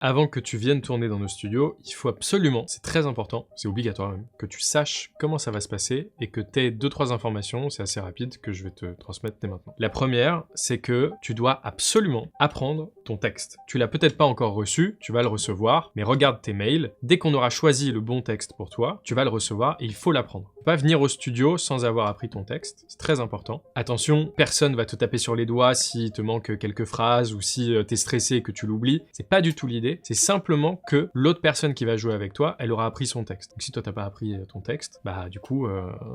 Avant que tu viennes tourner dans nos studios, il faut absolument, c'est très important, c'est obligatoire même, que tu saches comment ça va se passer et que tu aies 2-3 informations, c'est assez rapide, que je vais te transmettre dès maintenant. La première, c'est que tu dois absolument apprendre ton texte. Tu l'as peut-être pas encore reçu, tu vas le recevoir, mais regarde tes mails. Dès qu'on aura choisi le bon texte pour toi, tu vas le recevoir et il faut l'apprendre. Pas venir au studio sans avoir appris ton texte, c'est très important. Attention, personne va te taper sur les doigts s'il te manque quelques phrases ou si t'es stressé et que tu l'oublies. C'est pas du tout l'idée, c'est simplement que l'autre personne qui va jouer avec toi, elle aura appris son texte. Donc si toi t'as pas appris ton texte, bah du coup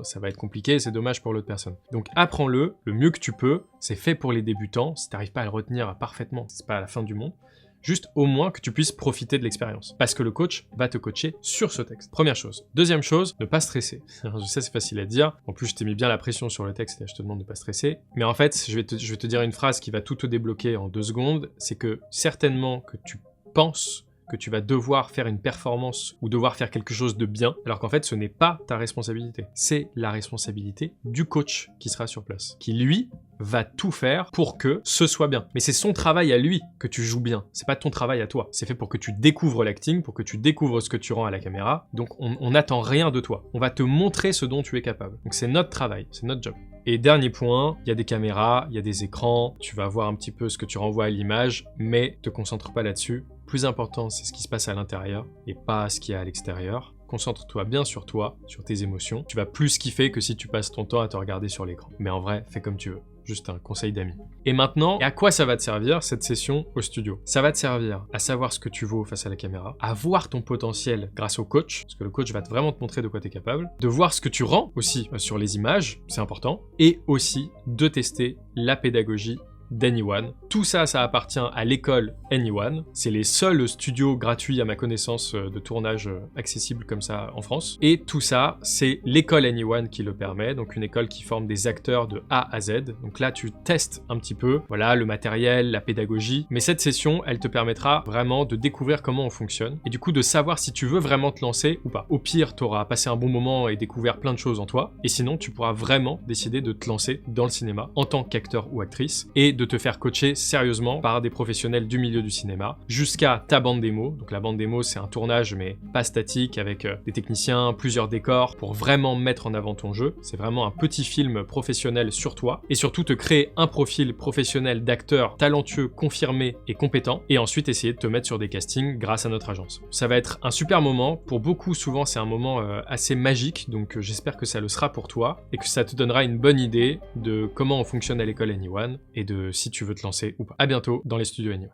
ça va être compliqué et c'est dommage pour l'autre personne. Donc apprends-le le mieux que tu peux, c'est fait pour les débutants, si t'arrives pas à le retenir parfaitement, c'est pas à la fin du monde. Juste au moins que tu puisses profiter de l'expérience. Parce que le coach va te coacher sur ce texte. Première chose. Deuxième chose, ne pas stresser. Alors, je sais, c'est facile à dire. En plus, je t'ai mis bien la pression sur le texte et je te demande de ne pas stresser. Mais en fait, je vais te dire une phrase qui va tout te débloquer en 2 secondes. C'est que certainement que tu penses que tu vas devoir faire une performance ou devoir faire quelque chose de bien, alors qu'en fait, ce n'est pas ta responsabilité. C'est la responsabilité du coach qui sera sur place, qui lui va tout faire pour que ce soit bien. Mais c'est son travail à lui que tu joues bien. C'est pas ton travail à toi. C'est fait pour que tu découvres l'acting, pour que tu découvres ce que tu rends à la caméra. Donc on n'attend rien de toi. On va te montrer ce dont tu es capable. Donc c'est notre travail, c'est notre job. Et dernier point, il y a des caméras, il y a des écrans, tu vas voir un petit peu ce que tu renvoies à l'image, mais te concentre pas là-dessus. Plus important, c'est ce qui se passe à l'intérieur et pas ce qu'il y a à l'extérieur. Concentre-toi bien sur toi, sur tes émotions. Tu vas plus kiffer que si tu passes ton temps à te regarder sur l'écran. Mais en vrai, fais comme tu veux. Juste un conseil d'ami. Et maintenant, à quoi ça va te servir cette session au studio? Ça va te servir à savoir ce que tu vaux face à la caméra, à voir ton potentiel grâce au coach, parce que le coach va vraiment te montrer de quoi tu es capable, de voir ce que tu rends aussi sur les images, c'est important, et aussi de tester la pédagogie d'Anyone. Tout ça, ça appartient à l'école Anyone. C'est les seuls studios gratuits à ma connaissance de tournage accessibles comme ça en France. Et tout ça, c'est l'école Anyone qui le permet, donc une école qui forme des acteurs de A à Z. Donc là, tu testes un petit peu, voilà, le matériel, la pédagogie. Mais cette session, elle te permettra vraiment de découvrir comment on fonctionne et du coup de savoir si tu veux vraiment te lancer ou pas. Au pire, tu auras passé un bon moment et découvert plein de choses en toi. Et sinon, tu pourras vraiment décider de te lancer dans le cinéma en tant qu'acteur ou actrice et de te faire coacher sérieusement par des professionnels du milieu du cinéma jusqu'à ta bande démo. Donc la bande démo, c'est un tournage mais pas statique avec des techniciens, plusieurs décors pour vraiment mettre en avant ton jeu. C'est vraiment un petit film professionnel sur toi et surtout te créer un profil professionnel d'acteur talentueux, confirmé et compétent et ensuite essayer de te mettre sur des castings grâce à notre agence. Ça va être un super moment. Pour beaucoup, souvent, c'est un moment assez magique, donc j'espère que ça le sera pour toi et que ça te donnera une bonne idée de comment on fonctionne à l'école Anyone et de si tu veux te lancer ou pas. À bientôt dans les studios Anyone.